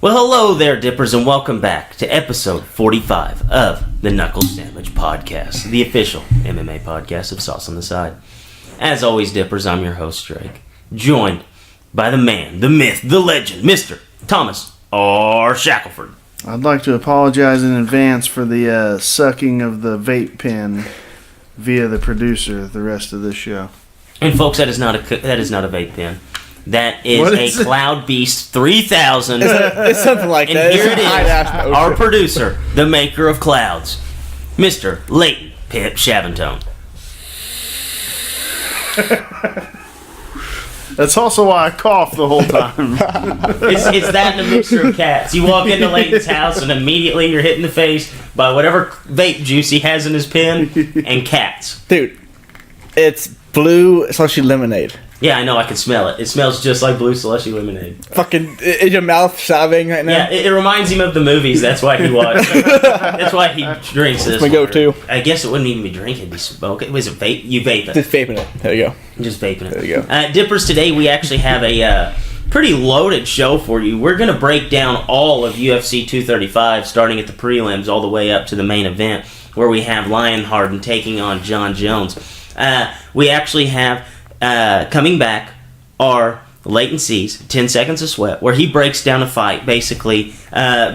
Well, hello there, Dippers, and welcome back to episode 45 of the Knuckle Sammich podcast, the official MMA podcast of Sauce on the Side. As always, Dippers, I'm your host, Drake, joined by the man, the myth, the legend, Mr. Thomas R. Shackelford. I'd like to apologize in advance for the sucking of the vape pen via the producer the rest of this show. And folks, that is not a vape pen. That is a Cloud Beast 3000. It's something like and that. And here it is, our producer, the maker of clouds, Mr. Leighton Pip Shaventone. That's also why I cough the whole time. It's that and a mixture of cats. You walk into Leighton's house and immediately you're hit in the face by whatever vape juice he has in his pen and cats. Dude, it's blue slushy lemonade. Yeah, I know. I can smell it. It smells just like blue slushy lemonade. Fucking, is your mouth sobbing right now? Yeah, it reminds him of the movies. That's why he watches. That's why he drinks this. My go-to. I guess it wouldn't even be drinking. It'd be smoking. Was it vape? You vape it. Just vaping it. There you go. Just vaping it. There you go. Dippers, today we actually have a pretty loaded show for you. We're going to break down all of UFC 235, starting at the prelims all the way up to the main event, where we have Lionheart taking on John Jones. We actually have... coming back are Leighton C's 10 Seconds of Sweat, where he breaks down a fight, basically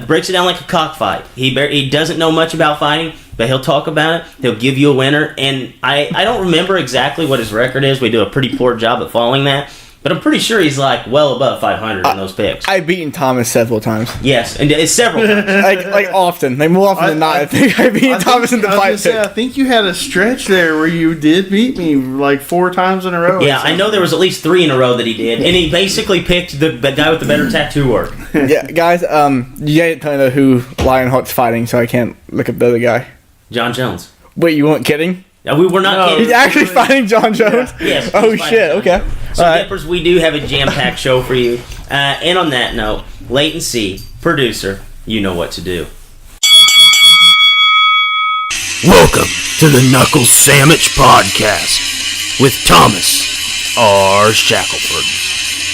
breaks it down like a cockfight. He doesn't know much about fighting, but he'll talk about it. He'll give you a winner, and I don't remember exactly what his record is. We do a pretty poor job at following that, but I'm pretty sure he's like well above 500 in those picks. I've beaten Thomas several times. Yes, and it's several times. like often. Like more often than not. I think I've beaten Thomas in the fight pick. I think you had a stretch there where you did beat me like 4 times in a row. Yeah, I know there was at least 3 in a row that he did, and he basically picked the guy with the better tattoo work. Yeah, guys, you didn't tell me who Lionheart's fighting, so I can't look up the other guy. John Jones. Wait, you weren't kidding? We were not kidding. He's actually fighting John Jones? Yeah. Yes. Oh, shit, okay. So, Dippers, we do have a jam-packed show for you. And on that note, Leighton C., producer, you know what to do. Welcome to the Knuckle Sammich Podcast with Thomas R. Shackelford,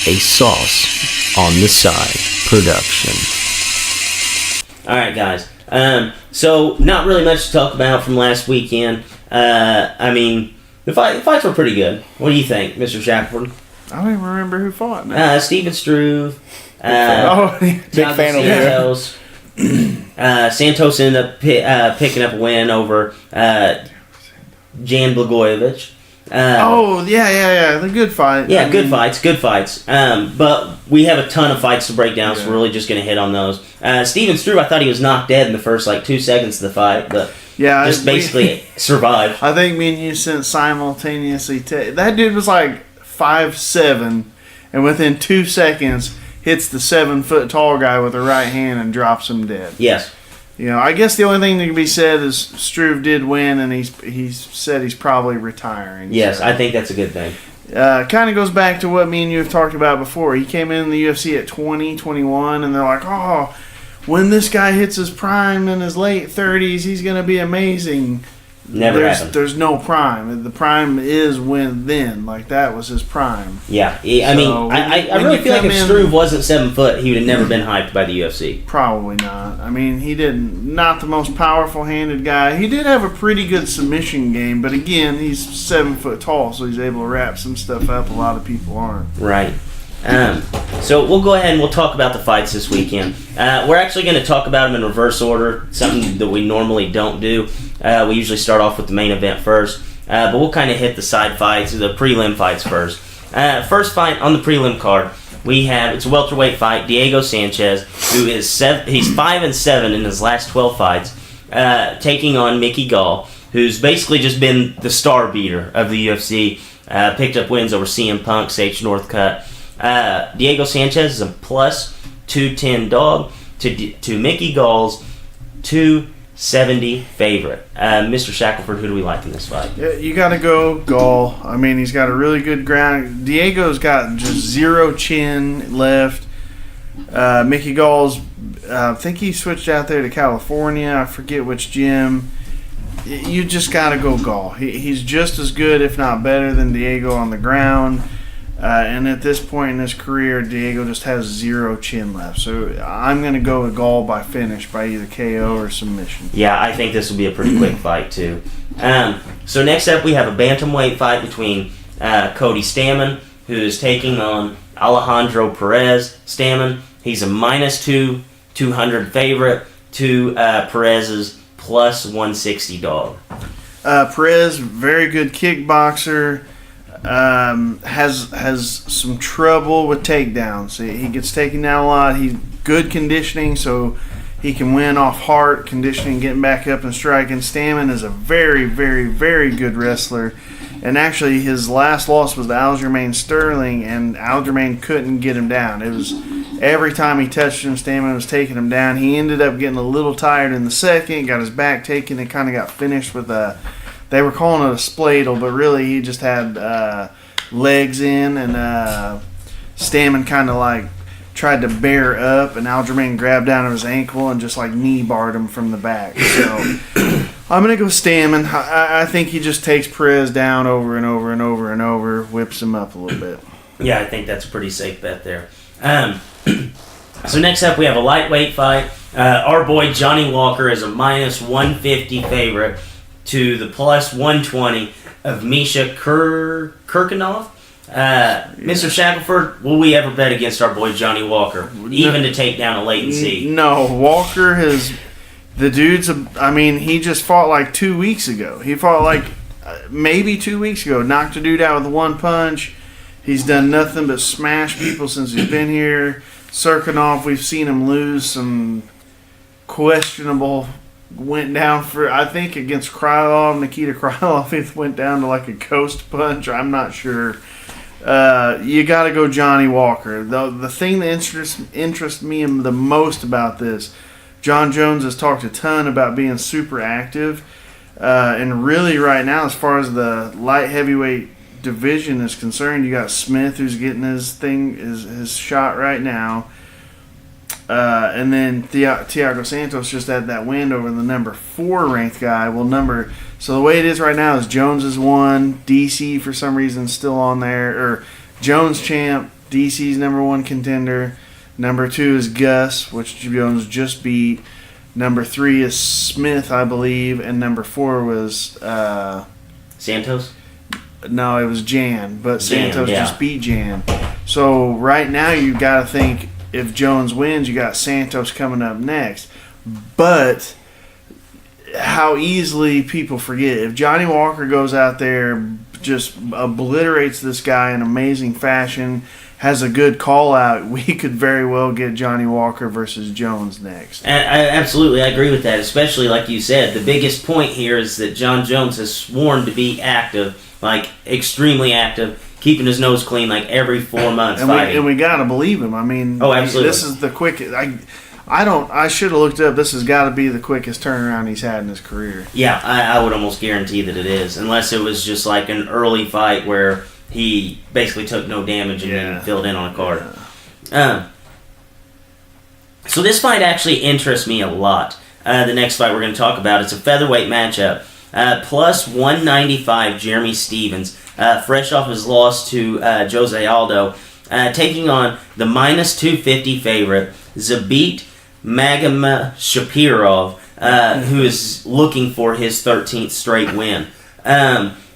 a Sauce on the Side production. All right, guys. So, not really much to talk about from last weekend. I mean, the fights were pretty good. What do you think, Mr. Shackelford? I don't even remember who fought now. Steven Struve. Big fan over here. Santos ended up picking up a win over Jan Blagojevich. Yeah. The good fight. Yeah, good fights. But we have a ton of fights to break down, so we're really just going to hit on those. Steven Struve, I thought he was knocked dead in the first 2 seconds of the fight, but basically survived. I think me and you sent simultaneously. That dude was like 5'7", and within 2 seconds hits the 7-foot tall guy with the right hand and drops him dead. Yes. You know, I guess the only thing that can be said is Struve did win, and he's said he's probably retiring. Yes, so. I think that's a good thing. Kind of goes back to what me and you have talked about before. He came in the UFC at 20, 21, and they're like, oh, when this guy hits his prime in his late 30s, he's going to be amazing. Never happened. There's no prime. The prime is when then. Like, that was his prime. Yeah. I really feel like if Struve wasn't 7 foot, he would have never been hyped by the UFC. Probably not. I mean, he not the most powerful-handed guy. He did have a pretty good submission game, but again, he's 7 foot tall, so he's able to wrap some stuff up a lot of people aren't. Right. So we'll go ahead and we'll talk about the fights this weekend. We're actually going to talk about them in reverse order, something that we normally don't do. We usually start off with the main event first, but we'll kind of hit the side fights, the prelim fights first. First fight on the prelim card, it's a welterweight fight. Diego Sanchez, who is he's 5-7 in his last 12 fights, taking on Mickey Gall, who's basically just been the star beater of the UFC. Picked up wins over CM Punk, Sage Northcutt. Diego Sanchez is a plus 210 dog to Mickey Gall's 270 favorite. Mr. Shackelford, who do we like in this fight? Yeah, you got to go Gall. I mean, he's got a really good ground. Diego's got just zero chin left. Mickey Gall's, I think he switched out there to California. I forget which gym. You just got to go Gall. He's just as good, if not better, than Diego on the ground. And at this point in his career, Diego just has 0 chin left. So I'm going to go with Gall by finish by either KO or submission. Yeah, I think this will be a pretty quick fight, too. So next up, we have a bantamweight fight between Cody Stamann, who is taking on Alejandro Perez. Stamann, he's a -2, 200 favorite to Perez's plus 160 dog. Perez, very good kickboxer. Has some trouble with takedowns. He gets taken down a lot. He's good conditioning, so he can win off heart conditioning, getting back up and striking. Stamann is a very, very, very good wrestler. And actually, his last loss was to Aljamain Sterling, and Aljamain couldn't get him down. It was every time he touched him, Stamann was taking him down. He ended up getting a little tired in the second, got his back taken, and kind of got finished with a... They were calling it a spladle, but really he just had legs in, and Stamann kind of like tried to bear up, and Aljamain grabbed down his ankle and just like knee barred him from the back. So I'm going to go Stamann. I think he just takes Perez down over and over and over and over, whips him up a little bit. Yeah, I think that's a pretty safe bet there. So next up, we have a lightweight fight. Our boy Johnny Walker is a -150 favorite to the plus 120 of Misha Kirkunov. Mr. Shackelford, will we ever bet against our boy Johnny Walker, even to take down a latency? No, Walker has... The dude's... he just fought like 2 weeks ago. He fought like maybe 2 weeks ago. Knocked a dude out with one punch. He's done nothing but smash people since he's been here. Cirkunov, we've seen him lose some questionable... Went down for, I think, against Krylov, Nikita Krylov, it went down to like a ghost punch. I'm not sure. You got to go Johnny Walker. The thing that interests me the most about this, John Jones has talked a ton about being super active. And really right now, as far as the light heavyweight division is concerned, you got Smith who's getting his shot right now. And then Thiago Santos just had that win over the number 4 ranked guy. So the way it is right now is Jones is 1, DC for some reason still on there, or Jones champ, DC's number 1 contender. Number 2 is Gus, which Jones just beat. Number 3 is Smith, I believe, and number 4 was Santos. No, it was Jan, but Santos yeah. just beat Jan. So right now you got to think. If Jones wins, you got Santos coming up next. But how easily people forget. If Johnny Walker goes out there, just obliterates this guy in amazing fashion, has a good call-out, we could very well get Johnny Walker versus Jones next. Absolutely, I agree with that, especially like you said. The biggest point here is that John Jones has sworn to be active, like extremely active, keeping his nose clean like every 4 months fighting. And we got to believe him. Absolutely. This is the quickest. I should have looked up. This has got to be the quickest turnaround he's had in his career. Yeah, I would almost guarantee that it is, unless it was just like an early fight where he basically took no damage and then filled in on a card. Yeah. So this fight actually interests me a lot. The next fight we're going to talk about, it's a featherweight matchup. Plus 195 Jeremy Stephens, fresh off his loss to Jose Aldo, taking on the -250 favorite Zabit Magomed-Shapirov, who is looking for his 13th straight win.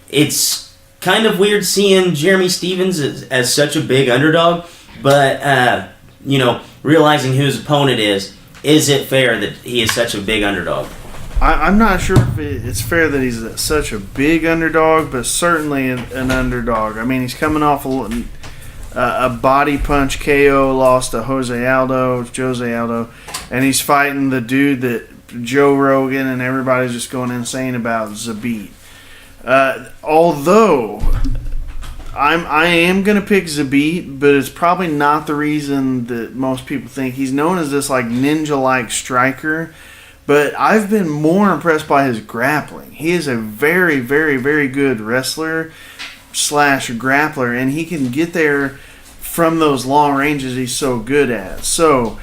It's kind of weird seeing Jeremy Stephens as such a big underdog, but realizing who his opponent is it fair that he is such a big underdog? I'm not sure if it's fair that he's such a big underdog, but certainly an underdog. He's coming off a body punch KO loss to Jose Aldo, and he's fighting the dude that Joe Rogan and everybody's just going insane about, Zabit. Although I am going to pick Zabit, but it's probably not the reason that most people think. He's known as this like ninja-like striker. But I've been more impressed by his grappling. He is a very, very, very good wrestler / grappler, and he can get there from those long ranges he's so good at. So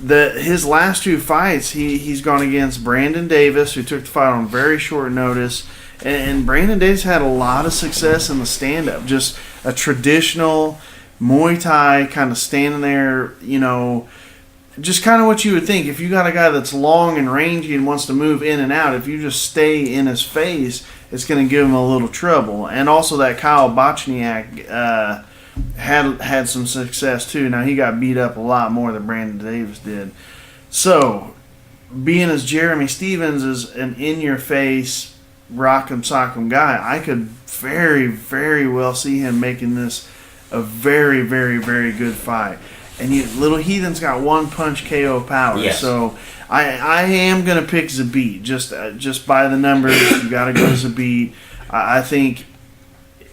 his last 2 fights, he's gone against Brandon Davis, who took the fight on very short notice, And Brandon Davis had a lot of success in the stand-up. Just a traditional Muay Thai kind of standing there, just kind of what you would think. If you got a guy that's long and rangy and wants to move in and out, if you just stay in his face, it's going to give him a little trouble. And also that Kyle Bochniak had some success too. Now he got beat up a lot more than Brandon Davis did. So, being as Jeremy Stevens is an in-your-face, rock'em sock'em guy, I could very, very well see him making this a very, very, very good fight. And Little Heathen's got one punch KO power, yes. So I am gonna pick Zabit just by the numbers. You gotta go Zabit. I think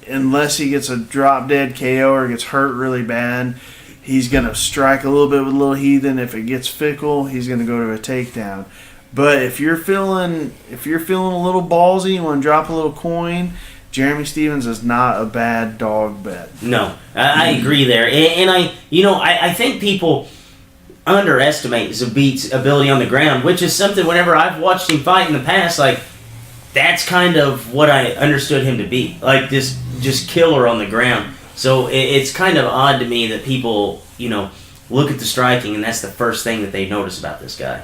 unless he gets a drop dead KO or gets hurt really bad, he's gonna strike a little bit with Little Heathen. If it gets fickle, he's gonna go to a takedown. But if you're feeling a little ballsy, you want to drop a little coin, Jeremy Stevens is not a bad dog bet. No, I agree there, and I think people underestimate Zabit's ability on the ground, which is something whenever I've watched him fight in the past, like that's kind of what I understood him to be, like this just killer on the ground. So it's kind of odd to me that people look at the striking and that's the first thing that they notice about this guy.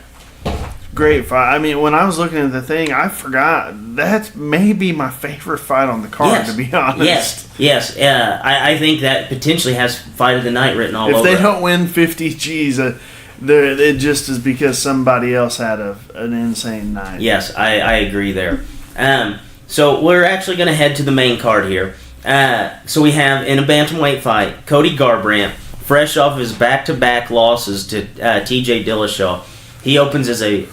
Great fight. I mean, when I was looking at the thing, I forgot that's maybe my favorite fight on the card, to be honest. Yes. I think that potentially has fight of the night written all over it. If they it. don't win 50 G's, it just is because somebody else had an insane night. Yes, I agree there. So we're actually going to head to the main card here. So we have, in a bantamweight fight, Cody Garbrandt, fresh off his back-to-back losses to TJ Dillashaw. He opens as a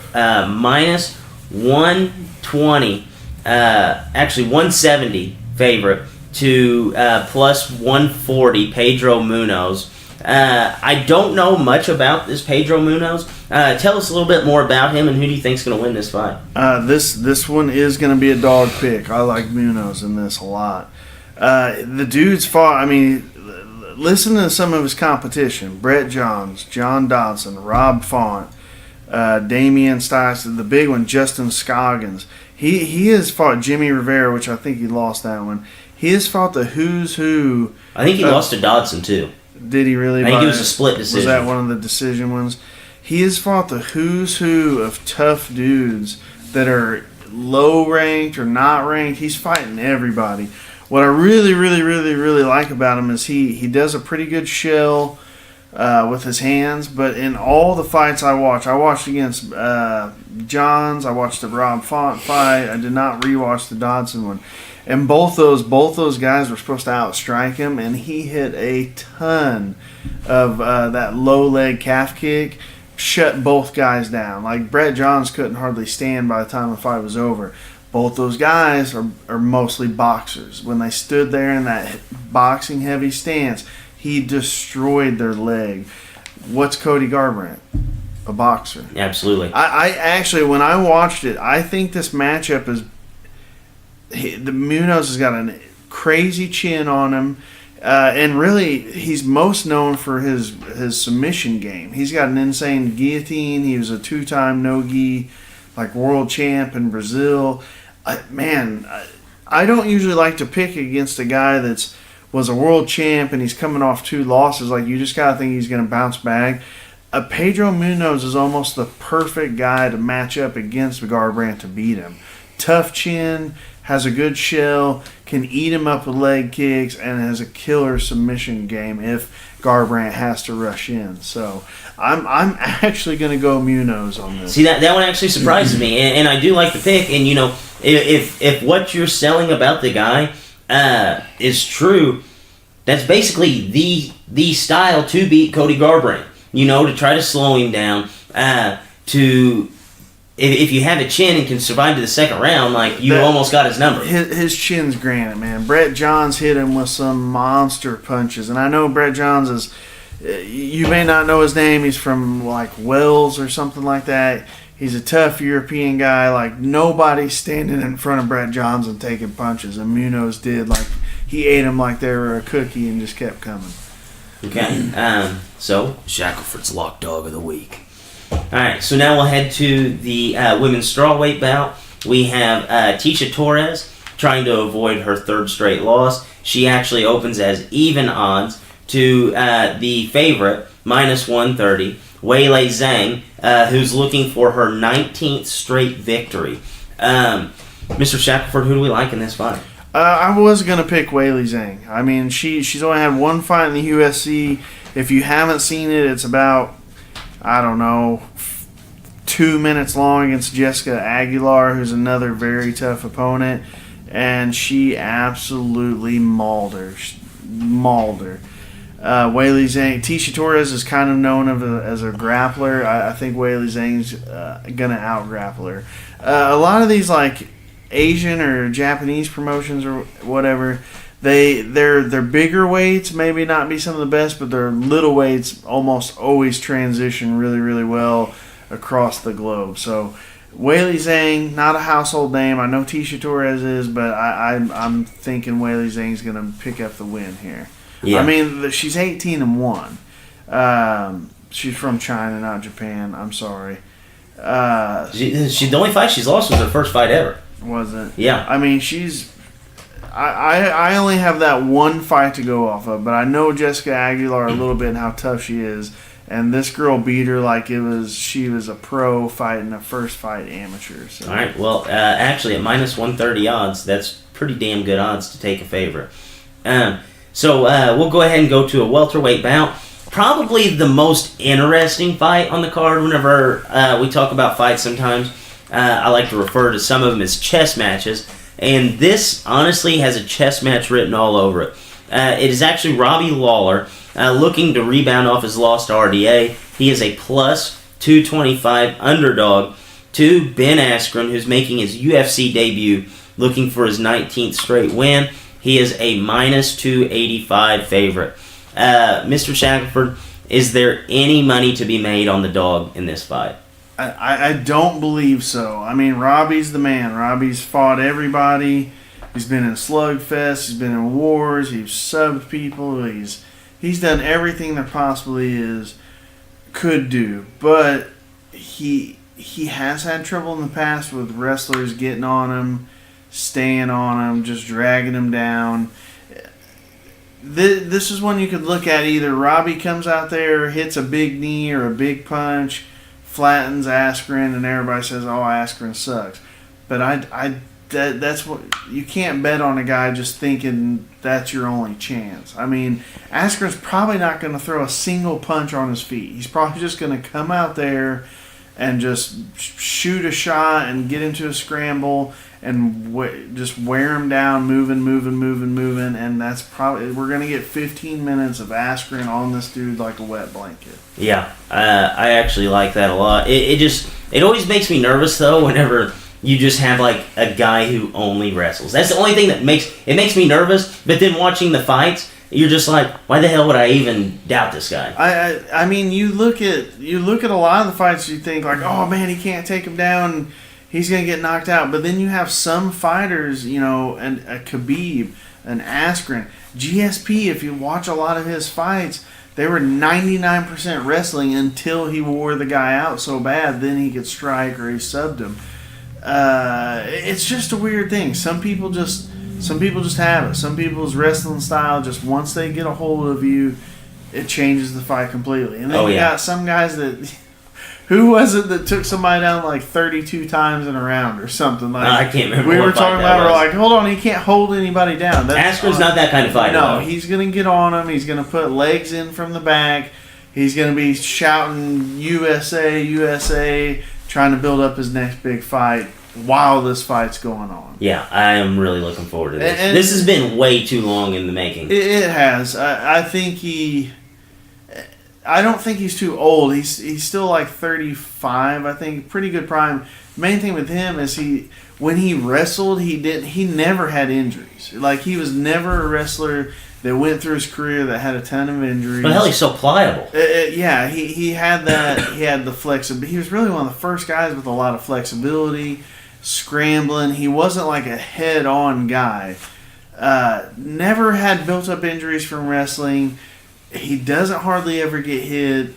minus 120, actually 170 favorite to plus 140 Pedro Munoz. I don't know much about this Pedro Munoz. Tell us a little bit more about him and who do you think is going to win this fight? This one is going to be a dog pick. I like Munoz in this a lot. The dude's fought, I mean, listen to some of his competition. Brett Johns, John Dodson, Rob Font, Damian Stiles, the big one, Justin Scoggins. He has fought Jimmy Rivera, which I think he lost that one. He has fought the who's who. I think he lost to Dodson, too. Did he really? I think it was a split decision. Was that one of the decision ones? He has fought the who's who of tough dudes that are low ranked or not ranked. He's fighting everybody. What I really, really, really, really like about him is he does a pretty good shell with his hands, but in all the fights I watched against Johns, I watched the Rob Font fight, I did not rewatch the Dodson one, and both those guys were supposed to outstrike him, and he hit a ton of that low leg calf kick, shut both guys down. Like Brett Johns couldn't hardly stand by the time the fight was over. Both those guys are mostly boxers. When they stood there in that boxing heavy stance, he destroyed their leg. What's Cody Garbrandt? A boxer. Absolutely. I actually, when I watched it, I think this matchup is... the Munoz has got a crazy chin on him. And really, he's most known for his submission game. He's got an insane guillotine. He was a 2-time no-gi world champ in Brazil. I don't usually like to pick against a guy was a world champ and he's coming off 2 losses. You just got to think he's going to bounce back. Pedro Munoz is almost the perfect guy to match up against Garbrandt to beat him. Tough chin, has a good shell, can eat him up with leg kicks, and has a killer submission game if Garbrandt has to rush in. So I'm actually going to go Munoz on this. See, that one actually surprises me, and I do like the pick. And if what you're selling about the guy is true, that's basically the style to beat Cody Garbrandt. To try to slow him down. If you have a chin and can survive to the second round, almost got his number. His chin's granted, man. Brett Johns hit him with some monster punches, and I know Brett Johns is. You may not know his name. He's from Wales or something like that. He's a tough European guy. Nobody's standing in front of Brett Johns and taking punches, and Munoz did. He ate him like they were a cookie and just kept coming. Okay. So Shackelford's Lock Dog of the Week. All right, so now we'll head to the women's strawweight bout. We have Tisha Torres trying to avoid her third straight loss. She actually opens as even odds to the favorite, minus 130, Weili Zhang, who's looking for her 19th straight victory. Mr. Shackelford, who do we like in this fight? I was going to pick Weili Zhang. I mean, she's only had one fight in the UFC. If you haven't seen it, it's about, I don't know, 2 minutes long against Jessica Aguilar, who's another very tough opponent. And she absolutely mauled her. Weili Zhang, Tisha Torres is kind of known as a grappler. I think Weili Zhang's going to out-grapple her. A lot of these, like, Asian or Japanese promotions or whatever, their bigger weights maybe not be some of the best, but their little weights almost always transition really, really well across the globe. So Weili Zhang, not a household name. I know Tisha Torres is, but I'm thinking Weili Zhang's going to pick up the win here. Yeah. I mean, she's 18-1. She's from China, not Japan. I'm sorry. The only fight she's lost was her first fight ever. Was it? Yeah. I mean, I only have that one fight to go off of, but I know Jessica Aguilar a little bit and how tough she is. And this girl beat her like she was a pro fighting a first fight amateur. So. All right. Well, actually, at minus 130 odds, that's pretty damn good odds to take a favorite. So we'll go ahead and go to a welterweight bout. Probably the most interesting fight on the card. Whenever we talk about fights sometimes, I like to refer to some of them as chess matches. And this, honestly, has a chess match written all over it. It is actually Robbie Lawler looking to rebound off his loss to RDA. He is a plus 225 underdog to Ben Askren, who's making his UFC debut, looking for his 19th straight win. He is a minus 285 favorite. Mr. Shackelford, is there any money to be made on the dog in this fight? I don't believe so. I mean, Robbie's the man. Robbie's fought everybody. He's been in slugfests. He's been in wars. He's subbed people. He's done everything there possibly could do. But he has had trouble in the past with wrestlers getting on him, staying on him, just dragging him down. This is one you could look at. Either Robbie comes out there, hits a big knee or a big punch, flattens Askren, and everybody says, "Oh, Askren sucks." But that's what you can't bet on a guy just thinking that's your only chance. I mean, Askren's probably not going to throw a single punch on his feet. He's probably just going to come out there and just shoot a shot and get into a scramble and just wear him down, moving, and that's probably we're gonna get 15 minutes of Askren on this dude like a wet blanket. Yeah, I actually like that a lot. It always makes me nervous though whenever you just have like a guy who only wrestles. That's the only thing that makes me nervous. But then watching the fights, you're just like, why the hell would I even doubt this guy? I mean, you look at a lot of the fights, you think like, oh man, he can't take him down. He's going to get knocked out. But then you have some fighters, and a Khabib, an Askren, GSP, if you watch a lot of his fights, they were 99% wrestling until he wore the guy out so bad, then he could strike or he subbed him. It's just a weird thing. Some people just have it. Some people's wrestling style, just once they get a hold of you, it changes the fight completely. And then you got some guys that... Who was it that took somebody down like 32 times in a round or something? Like I can't remember. We were talking about, we're like, hold on, he can't hold anybody down. Askren's not that kind of fighter. No, he's going to get on him. He's going to put legs in from the back. He's going to be shouting USA, USA, trying to build up his next big fight while this fight's going on. Yeah, I am really looking forward to this. This has been way too long in the making. It has. I think I don't think he's too old. He's still like 35, I think. Pretty good prime. Main thing with him is when he wrestled, he never had injuries. Like he was never a wrestler that went through his career that had a ton of injuries. But hell, he's so pliable. Yeah, he had that. He had the flexibility. He was really one of the first guys with a lot of flexibility, scrambling. He wasn't like a head-on guy. Never had built-up injuries from wrestling. He doesn't hardly ever get hit.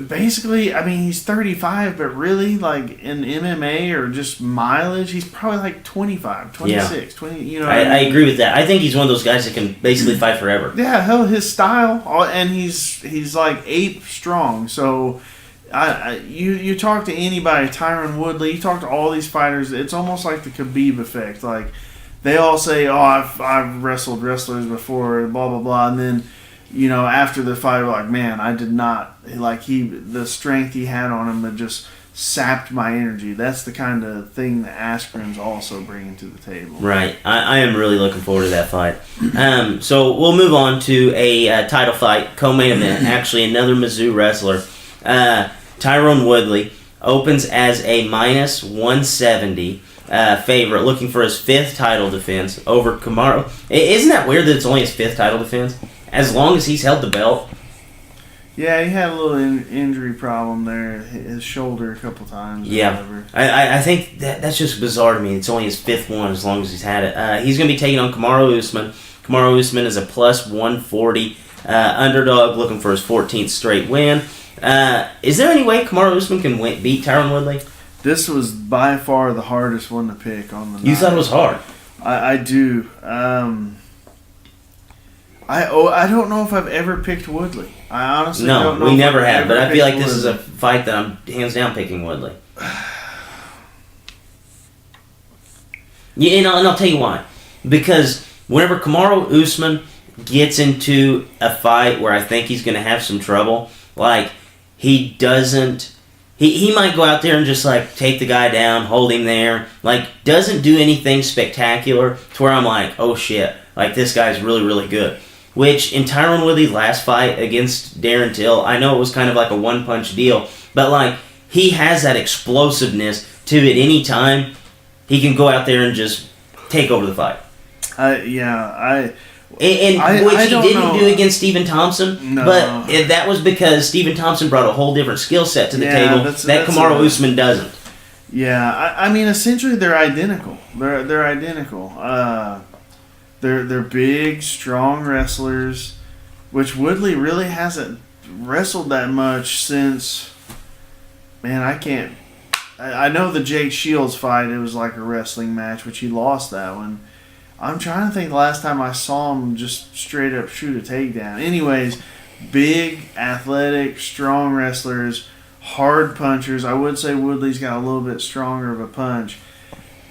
basically, I mean, he's 35, but really, like, in MMA or just mileage, he's probably like 25, 26, 20, you know. I agree with that. I think he's one of those guys that can basically fight forever. Yeah, hell, his style, and he's like ape strong. So, you talk to anybody, Tyron Woodley, you talk to all these fighters, it's almost like the Khabib effect. Like, they all say, oh, I've wrestled wrestlers before, blah, blah, blah, and then, you know, after the fight, we're like, man, I did not, like, the strength he had on him that just sapped my energy. That's the kind of thing that Askren's also bringing to the table. Right. I am really looking forward to that fight. So we'll move on to a title fight, co-main event. Actually, another Mizzou wrestler. Tyron Woodley opens as a minus 170 favorite, looking for his 5th title defense over Kamaru. Isn't that weird that it's only his 5th title defense? As long as he's held the belt. Yeah, he had a little injury problem there, his shoulder a couple times. Yeah, I think that's just bizarre to me. It's only his 5th one as long as he's had it. He's going to be taking on Kamaru Usman. Kamaru Usman is a plus 140 underdog, looking for his 14th straight win. Is there any way Kamaru Usman can beat Tyron Woodley? This was by far the hardest one to pick on the night. You thought it was hard? I do. I don't know if I've ever picked Woodley. I honestly don't know. No, we never have. But I feel like this is a fight that I'm hands down picking Woodley. Yeah, and I'll tell you why. Because whenever Kamaru Usman gets into a fight where I think he's going to have some trouble, like, he doesn't... He might go out there and just, like, take the guy down, hold him there. Like, doesn't do anything spectacular to where I'm like, oh, shit. Like, this guy's really, really good. Which, in Tyron Woodley's last fight against Darren Till, I know it was kind of like a one-punch deal, but, like, he has that explosiveness to at any time he can go out there and just take over the fight. Which he don't didn't know. do against Stephen Thompson, No. but that was because Stephen Thompson brought a whole different skill set to the table that Kamaru Usman doesn't. Yeah, I mean, essentially they're identical. They're identical. They're big, strong wrestlers, which Woodley really hasn't wrestled that much since. Man, I can't. I know the Jake Shields fight. It was like a wrestling match, which he lost that one. I'm trying to think the last time I saw him just straight up shoot a takedown. Anyways, big, athletic, strong wrestlers, hard punchers. I would say Woodley's got a little bit stronger of a punch.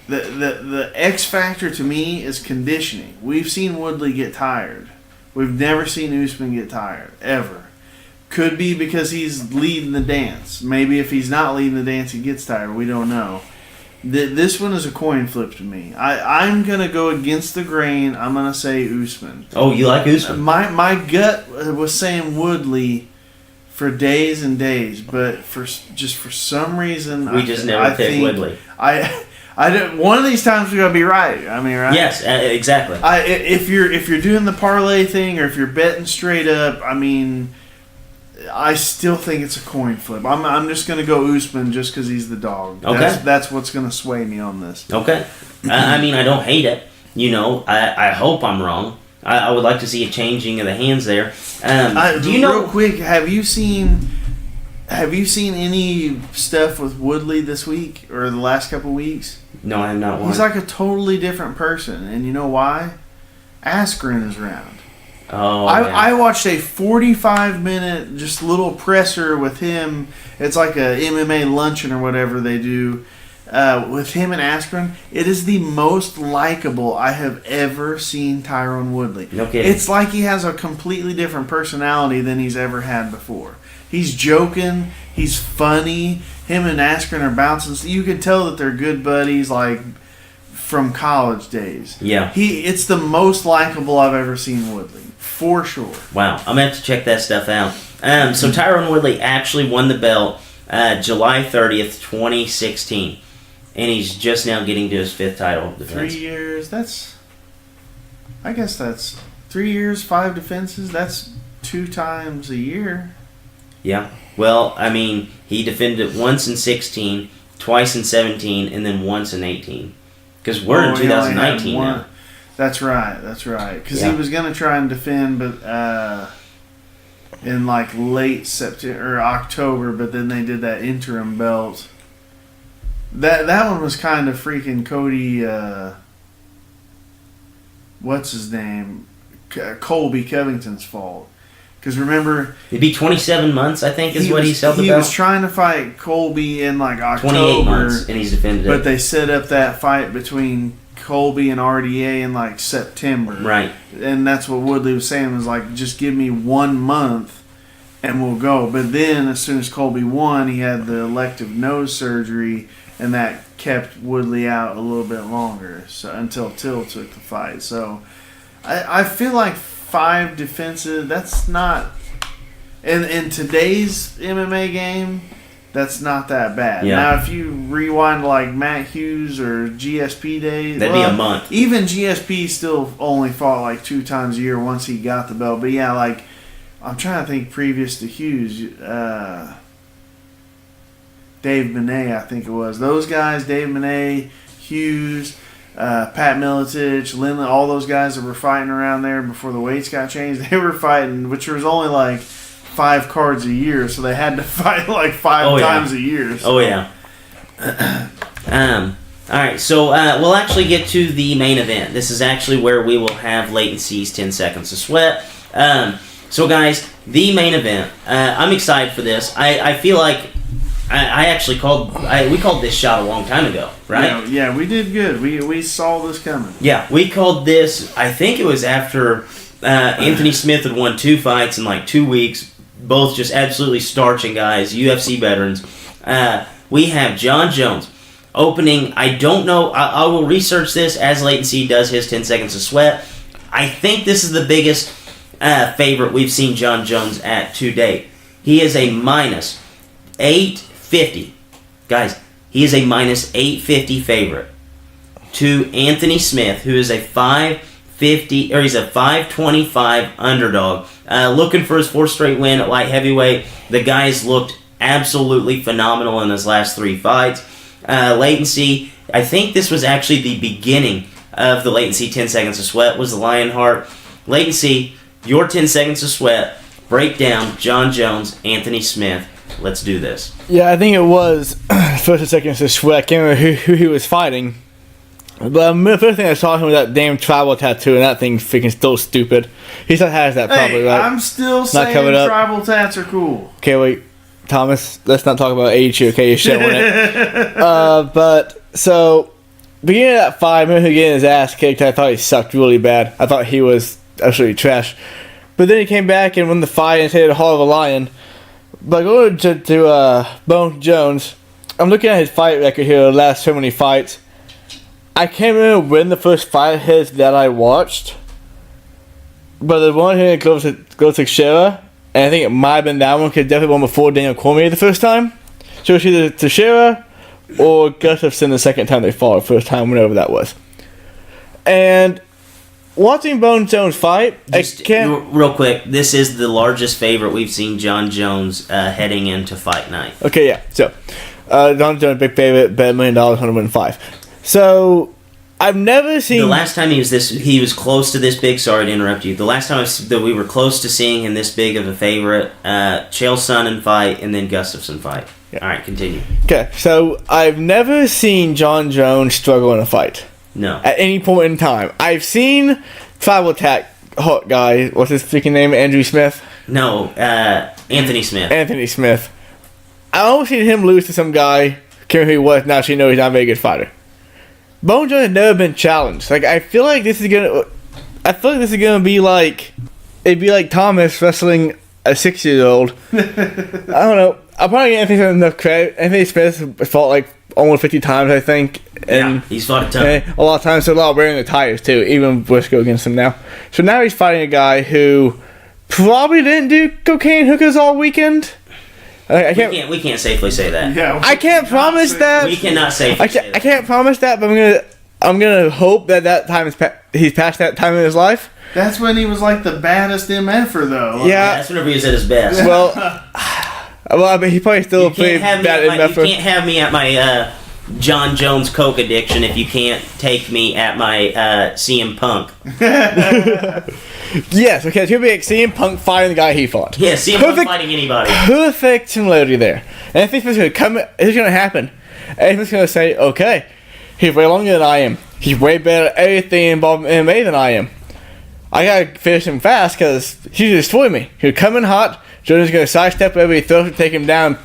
The X factor to me is conditioning. We've seen Woodley get tired. We've never seen Usman get tired, ever. Could be because he's leading the dance. Maybe if he's not leading the dance, he gets tired. We don't know. This one is a coin flip to me. I'm going to go against the grain. I'm going to say Usman. Oh, you like Usman? My gut was saying Woodley for days and days, but for some reason... We just never picked Woodley. One of these times we gotta be right. I mean, right? Yes, exactly. If you're doing the parlay thing, or if you're betting straight up, I mean, I still think it's a coin flip. I'm just gonna go Usman just because he's the dog. Okay, that's what's gonna sway me on this. Okay, I mean, I don't hate it. You know, I hope I'm wrong. I would like to see a changing of the hands there. Do you know? Real quick, have you seen any stuff with Woodley this week or the last couple weeks? No, I have not watched. He's like a totally different person, and you know why? Askren is around. Oh, I watched a 45-minute just little presser with him. It's like a MMA luncheon or whatever they do with him and Askren. It is the most likable I have ever seen Tyron Woodley. No kidding. It's like he has a completely different personality than he's ever had before. He's joking. He's funny. Him and Askren are bouncing. You can tell that they're good buddies, like from college days. Yeah. It's the most likable I've ever seen Woodley, for sure. Wow, I'm gonna have to check that stuff out. So Tyron Woodley actually won the belt July 30th, 2016, and he's just now getting to his 5th title defense. 3 years. I guess that's 3 years, 5 defenses. That's 2 times a year. Yeah. Well, I mean, he defended it once in 16, twice in 17, and then once in 18. Because we're in 2019 now. That's right. Because he was going to try and defend, but in like late September or October, but then they did that interim belt. That one was kind of freaking Cody. What's his name? Colby Covington's fault. Because remember, it'd be 27 months, I think, is what he held the belt. He was trying to fight Colby in like October. 28 months, and he's defended it. But they set up that fight between Colby and RDA in like September. Right. And that's what Woodley was saying, was like, just give me 1 month and we'll go. But then as soon as Colby won, he had the elective nose surgery, and that kept Woodley out a little bit longer, so until Till took the fight. So I feel like 5 defenses, that's not, in today's MMA game, that's not that bad. Yeah. Now, if you rewind like Matt Hughes or GSP days, that'd be a month. Even GSP still only fought like 2 times a year once he got the belt. But yeah, like, I'm trying to think previous to Hughes, Dave Benet, I think it was. Those guys, Dave Benet, Hughes, Pat Miletich, Lindley, all those guys that were fighting around there before the weights got changed, they were fighting, which was only like 5 cards a year, so they had to fight like 5 times a year. So. Oh, yeah. All right, so we'll actually get to the main event. This is actually where we will have Latency's 10 Seconds to Sweat. So, guys, the main event. I'm excited for this. I feel like I actually we called this shot a long time ago, right? Yeah, we did good. We saw this coming. Yeah, we called this, I think it was after Anthony Smith had won 2 fights in like 2 weeks, both just absolutely starching guys, UFC veterans. We have John Jones opening, I don't know, I will research this as Latency does his 10 Seconds to Sweat. I think this is the biggest favorite we've seen John Jones at to date. He is a minus 850. Guys, he is a minus 850 favorite to Anthony Smith, who is a 550, or he's a 525 underdog. Looking for his 4th straight win at light heavyweight. The guy's looked absolutely phenomenal in his last 3 fights. Latency, I think this was actually the beginning of the Latency 10 Seconds to Sweat, was the Lionheart. Latency, your 10 Seconds to Sweat, break down John Jones, Anthony Smith. Let's do this. Yeah, I think it was first and second to Sweat. I can't remember who he was fighting. But the first thing I saw him with that damn tribal tattoo, and that thing freaking still stupid. He still has that probably, right? I'm still saying tribal tats are cool. Okay, wait. Thomas, let's not talk about age here, okay? You're showing it. But, so, beginning of that fight, I remember him getting his ass kicked. I thought he sucked really bad. I thought he was absolutely trash. But then he came back and won the fight and hit a Hall of a Lion. But going to Bone Jones, I'm looking at his fight record here, the last so many fights. I can't remember when the first fight his that I watched. But the one here goes to Teixeira, and I think it might have been that one, because definitely won before Daniel Cormier the first time. So it's either Teixeira or Gustafsson the second time they fought, the first time, whenever that was. And watching Bone Jones fight, real quick, this is the largest favorite we've seen John Jones heading into fight night. Okay, yeah. So, John Jones, big favorite, bet $1 million, 105. So, I've never seen... The last time he was close to this big, sorry to interrupt you, the last time that we were close to seeing him this big of a favorite, Chael Sonnen fight, and then Gustafsson fight. Yeah. All right, continue. Okay, so I've never seen John Jones struggle in a fight. No. At any point in time. I've seen tribal attack hot guy, what's his freaking name, Andrew Smith? No, Anthony Smith. Anthony Smith. I almost seen him lose to some guy, can't remember who he was, now so you know he's not a very good fighter. Bone Jones has never been challenged. Like, I feel like this is gonna be like, it'd be like Thomas wrestling a 6-year-old. I don't know. I'll probably get Anthony Smith enough credit. Anthony Smith fought like almost 50 times, I think. And, yeah, he's fought a ton. A lot of times, so a lot of wearing the tires too. Even Briscoe against him now. So now he's fighting a guy who probably didn't do cocaine hookers all weekend. We can't safely say that. Yeah, I can't promise that. We cannot safely say that. I can't promise that, but I'm gonna hope that time is he's past that time in his life. That's when he was like the baddest MFer, though. Yeah, that's whenever he was at his best. Well, I mean, he probably still played bad MFer. You can't have me at my John Jones coke addiction if you can't take me at my CM Punk. Yes, okay, it's gonna be like CM Punk fighting the guy he fought. Yeah, CM Punk fighting anybody. Perfect similarity there. And I think what's gonna come. It's gonna happen. And he's gonna say, okay, he's way longer than I am. He's way better at everything involved in MMA than I am. I gotta finish him fast because he's gonna destroy me. He'll come in hot. Jordan's gonna sidestep over, throw him, take him down,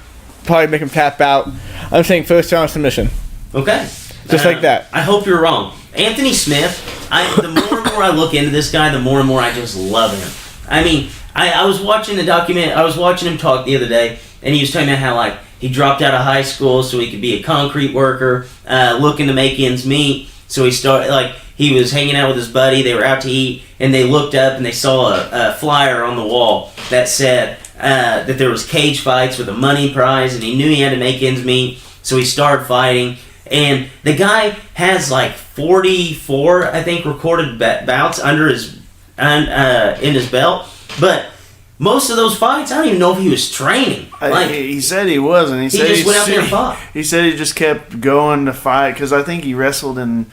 probably make him tap out. I'm saying first round submission. Okay. Just like that. I hope you're wrong. Anthony Smith, the more and more I look into this guy, the more and more I just love him. I mean, I was watching the document, I was watching him talk the other day, and he was talking about how, like, he dropped out of high school so he could be a concrete worker, looking to make ends meet. So he started, like, he was hanging out with his buddy, they were out to eat, and they looked up and they saw a flyer on the wall that said that there was cage fights with a money prize, and he knew he had to make ends meet, so he started fighting. And the guy has like 44, I think, recorded bouts under his in his belt. But most of those fights, I don't even know if he was training. Like, he said he wasn't. He said just went out there and fought. He said he just kept going to fight because I think he wrestled in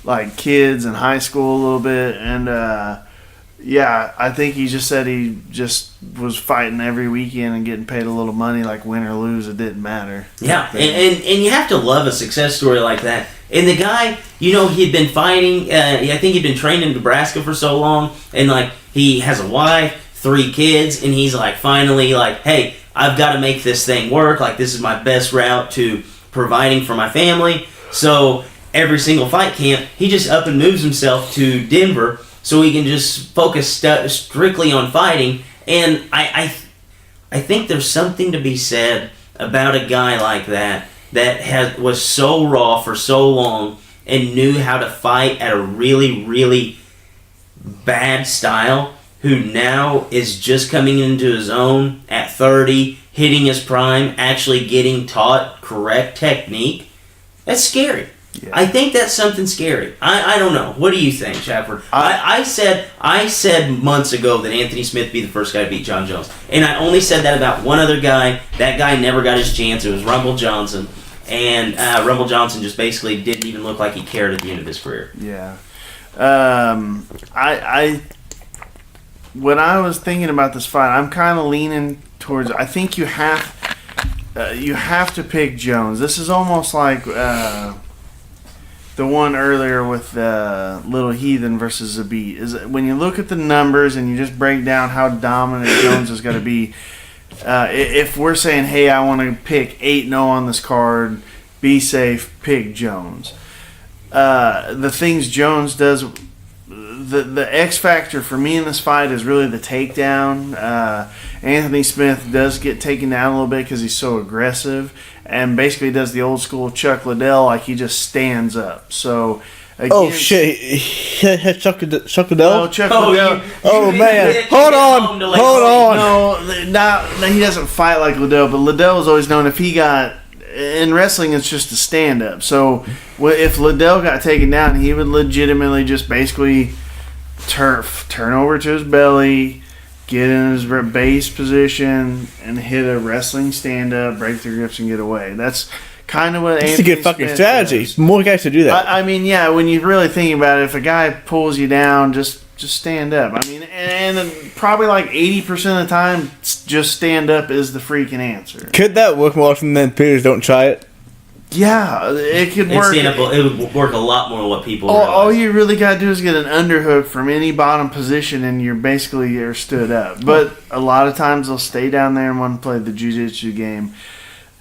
like kids in high school a little bit, and yeah, I think he just said he just was fighting every weekend and getting paid a little money, like win or lose, it didn't matter. Yeah, and you have to love a success story like that. And the guy, you know, he'd been fighting, I think he'd been training in Nebraska for so long, and like he has a wife, 3 kids, and he's like finally like, hey, I've got to make this thing work. Like, this is my best route to providing for my family. So every single fight camp, he just up and moves himself to Denver so he can just focus strictly on fighting. And I think there's something to be said about a guy like that was so raw for so long and knew how to fight at a really, really bad style, who now is just coming into his own at 30, hitting his prime, actually getting taught correct technique. That's scary. Yeah. I think that's something scary. I don't know. What do you think, Shepard? I said months ago that Anthony Smith would be the first guy to beat John Jones. And I only said that about one other guy. That guy never got his chance. It was Rumble Johnson. And Rumble Johnson just basically didn't even look like he cared at the end of his career. Yeah. When I was thinking about this fight, I'm kind of leaning towards, I think you have to pick Jones. This is almost like the one earlier with Little Heathen versus Zabit. Is when you look at the numbers and you just break down how dominant Jones is going to be. If we're saying, hey, I want to pick 8-0 on this card, be safe, pick Jones. The things Jones does, the X factor for me in this fight is really the takedown. Anthony Smith does get taken down a little bit because he's so aggressive, and basically does the old school Chuck Liddell, like he just stands up. So, oh shit, Chuck Liddell. Oh, Chuck Liddell. Oh man, hold on. No, he doesn't fight like Liddell, but Liddell was always known if he got. In wrestling, it's just a stand-up. So if Liddell got taken down, he would legitimately just basically turn over to his belly, get in his base position, and hit a wrestling stand-up, break the grips, and get away. That's kind of what That's a good fucking strategy. Does. More guys should do that. I mean, yeah, when you really think about it, if a guy pulls you down, just stand up. I mean, and probably like 80% of the time, just stand up is the freaking answer. Could that work more often than Peters don't try it? Yeah, it could work. It would work a lot more than what people all you really got to do is get an underhook from any bottom position, and you're stood up. But a lot of times they'll stay down there and want to play the jiu-jitsu game.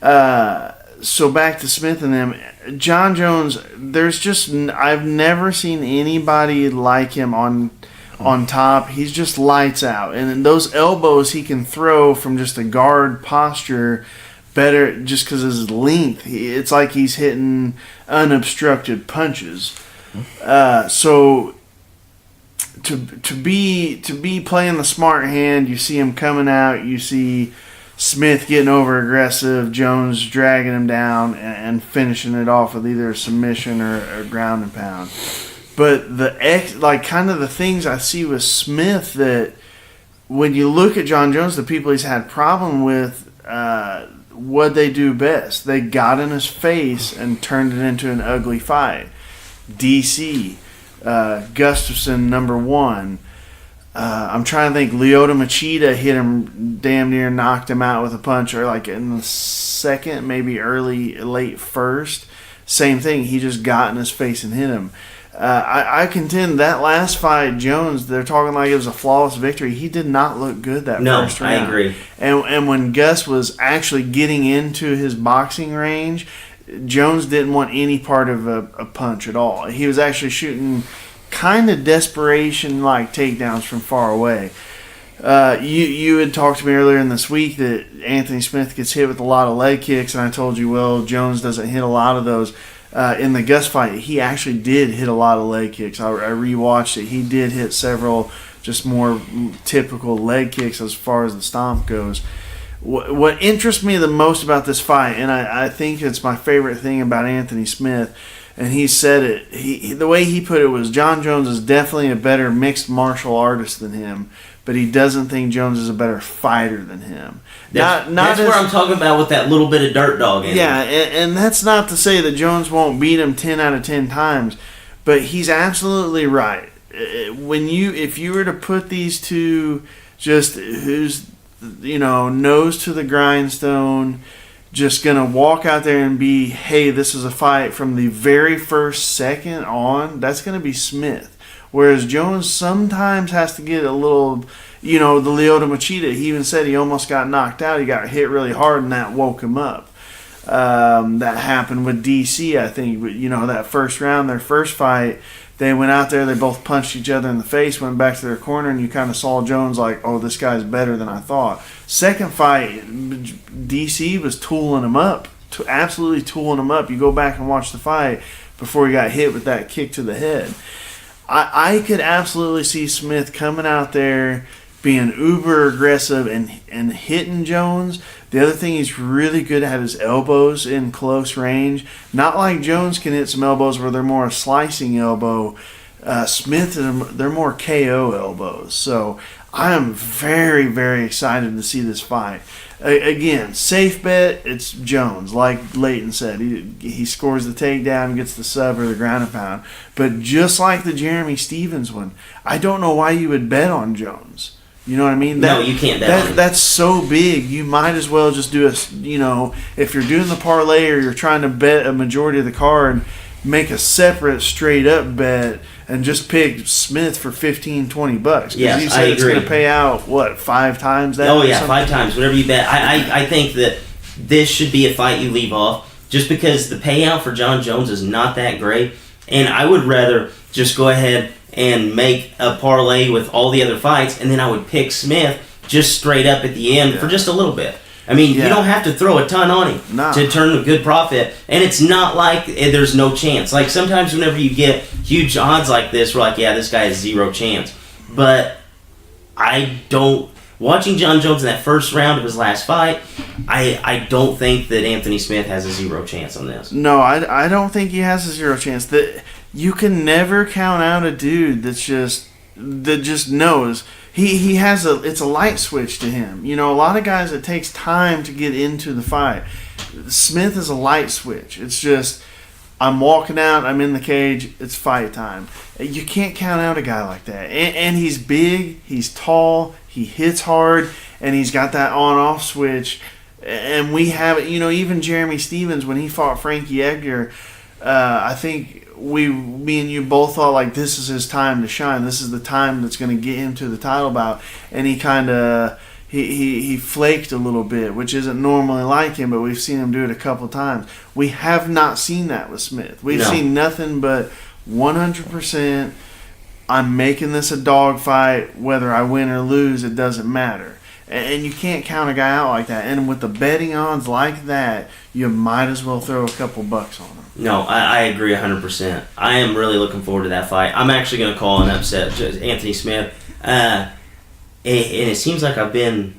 So back to Smith and them. John Jones, I've never seen anybody like him on top. He's just lights out. And those elbows he can throw from just a guard posture better just because of his length. It's like he's hitting unobstructed punches. So to be playing the smart hand, you see him coming out, you see Smith getting over aggressive, Jones dragging him down and finishing it off with either a submission or a ground and pound. But the things I see with Smith that when you look at John Jones, the people he's had problem with, what they do best. They got in his face and turned it into an ugly fight. DC, Gustafson, number 1. I'm trying to think. Lyoto Machida hit him damn near, knocked him out with a punch, or like in the second, maybe late first. Same thing. He just got in his face and hit him. I contend that last fight, Jones, they're talking like it was a flawless victory. He did not look good that first round. I agree. And when Gus was actually getting into his boxing range, Jones didn't want any part of a punch at all. He was actually shooting kind of desperation-like takedowns from far away. You had talked to me earlier in this week that Anthony Smith gets hit with a lot of leg kicks, and I told you, well, Jones doesn't hit a lot of those. In the Gus fight, he actually did hit a lot of leg kicks. I rewatched it. He did hit several just more typical leg kicks as far as the stomp goes. What interests me the most about this fight, and I think it's my favorite thing about Anthony Smith, and he said it, the way he put it was, John Jones is definitely a better mixed martial artist than him, but he doesn't think Jones is a better fighter than him. That's where I'm talking about with that little bit of dirt dog in yeah, and that's not to say that Jones won't beat him 10 out of 10 times, but he's absolutely right. If you were to put these two, just who's, nose to the grindstone, just going to walk out there and be, hey, this is a fight from the very first second on, that's going to be Smith. Whereas Jones sometimes has to get a little, the Lyoto Machida, he even said he almost got knocked out. He got hit really hard and that woke him up. That happened with DC, I think. That first round, their first fight, they went out there, they both punched each other in the face, went back to their corner, and you kind of saw Jones like, oh, this guy's better than I thought. Second fight, DC was tooling him up, absolutely tooling him up. You go back and watch the fight before he got hit with that kick to the head. I could absolutely see Smith coming out there, being uber aggressive and hitting Jones. The other thing he's really good at is elbows in close range. Not like Jones can hit some elbows where they're more a slicing elbow. Smith, they're more KO elbows. So I am very, very excited to see this fight. Again, safe bet, it's Jones. Like Leighton said, he scores the takedown, gets the sub or the ground and pound. But just like the Jeremy Stevens one, I don't know why you would bet on Jones. You know what I mean? No, you can't bet on him. That's so big. You might as well just do if you're doing the parlay or you're trying to bet a majority of the card, make a separate straight up bet and just pick Smith for $15-$20. Yes, you said I agree. It's going to pay out, 5 times that? Oh, yeah, 5 times. Whatever you bet. I think that this should be a fight you leave off just because the payout for John Jones is not that great. And I would rather just go ahead and make a parlay with all the other fights, and then I would pick Smith just straight up at the end for just a little bit. I mean, you don't have to throw a ton on him to turn a good profit. And it's not like there's no chance. Like, sometimes whenever you get huge odds like this, we're like, yeah, this guy has zero chance. But watching John Jones in that first round of his last fight, I don't think that Anthony Smith has a zero chance on this. No, I don't think he has a zero chance. You can never count out a dude that just knows. He has it's a light switch to him. A lot of guys, it takes time to get into the fight. Smith is a light switch. It's just, I'm walking out, I'm in the cage, it's fight time. You can't count out a guy like that. And he's big, he's tall, he hits hard, and he's got that on-off switch. And we have it, even Jeremy Stevens, when he fought Frankie Edgar, I think me and you both thought like this is his time to shine. This is the time that's going to get him to the title bout. And he kind of he flaked a little bit, which isn't normally like him, but we've seen him do it a couple times. We have not seen that with Smith. We've seen nothing but 100%. I'm making this a dog fight. Whether I win or lose, it doesn't matter. And you can't count a guy out like that. And with the betting odds like that, you might as well throw a couple bucks on him. No, I agree 100%. I am really looking forward to that fight. I'm actually going to call an upset Anthony Smith. And it seems like I've been...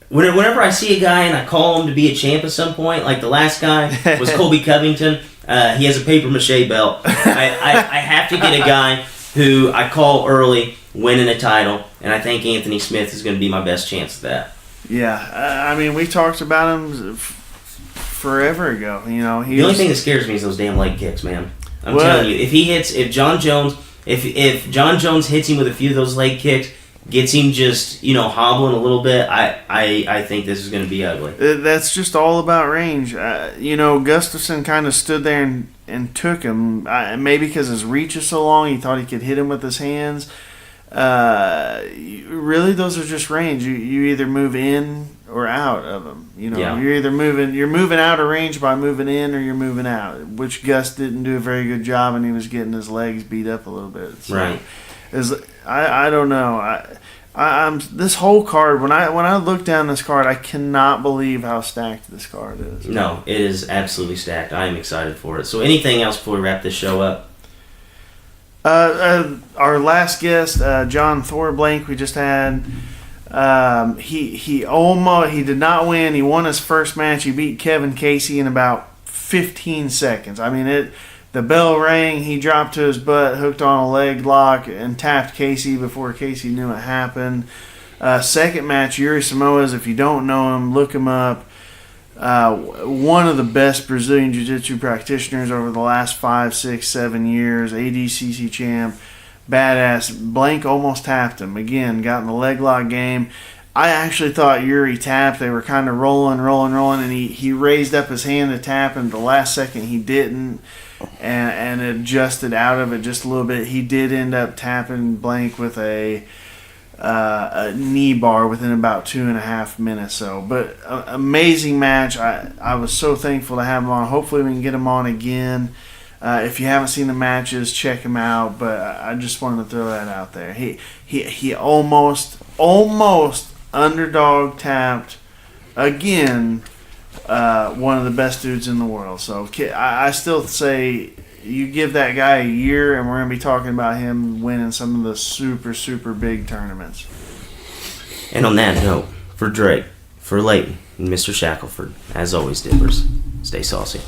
Whenever I see a guy and I call him to be a champ at some point, like the last guy was Colby Covington. He has a papier-mâché belt. I have to get a guy who I call early, winning a title, and I think Anthony Smith is going to be my best chance of that. Yeah, we talked about him forever ago. The only thing that scares me is those damn leg kicks, man. I'm telling you, if John Jones If John Jones hits him with a few of those leg kicks, gets him just, hobbling a little bit, I think this is going to be ugly. That's just all about range. Gustafson kind of stood there and took him. Maybe because his reach is so long, he thought he could hit him with his hands. Really, those are just range. You either move in or out of them. You're moving out of range by moving in, or you're moving out. Which Gus didn't do a very good job, and he was getting his legs beat up a little bit. So, right. I don't know. I'm this whole card. When I look down this card, I cannot believe how stacked this card is. No, it is absolutely stacked. I am excited for it. So, anything else before we wrap this show up? Our last guest, John Thorblank, we just had. He did not win. He won his first match. He beat Kevin Casey in about 15 seconds. I mean, the bell rang. He dropped to his butt, hooked on a leg lock, and tapped Casey before Casey knew it happened. Second match, Yuri Samoas. If you don't know him, look him up. One of the best Brazilian Jiu-Jitsu practitioners over the last 5, 6, 7 years. ADCC champ. Badass. Blank almost tapped him. Again, got in the leg lock game. I actually thought Yuri tapped. They were kind of rolling, and he raised up his hand to tap, and the last second he didn't, and adjusted out of it just a little bit. He did end up tapping Blank with a knee bar within about 2.5 minutes. But amazing match. I was so thankful to have him on. Hopefully we can get him on again. If you haven't seen the matches, check him out. But I just wanted to throw that out there. He almost underdog tapped again. One of the best dudes in the world. So I still say you give that guy a year, and we're going to be talking about him winning some of the super, super big tournaments. And on that note, for Drake, for Leighton, and Mr. Shackelford, as always, Dippers, stay saucy.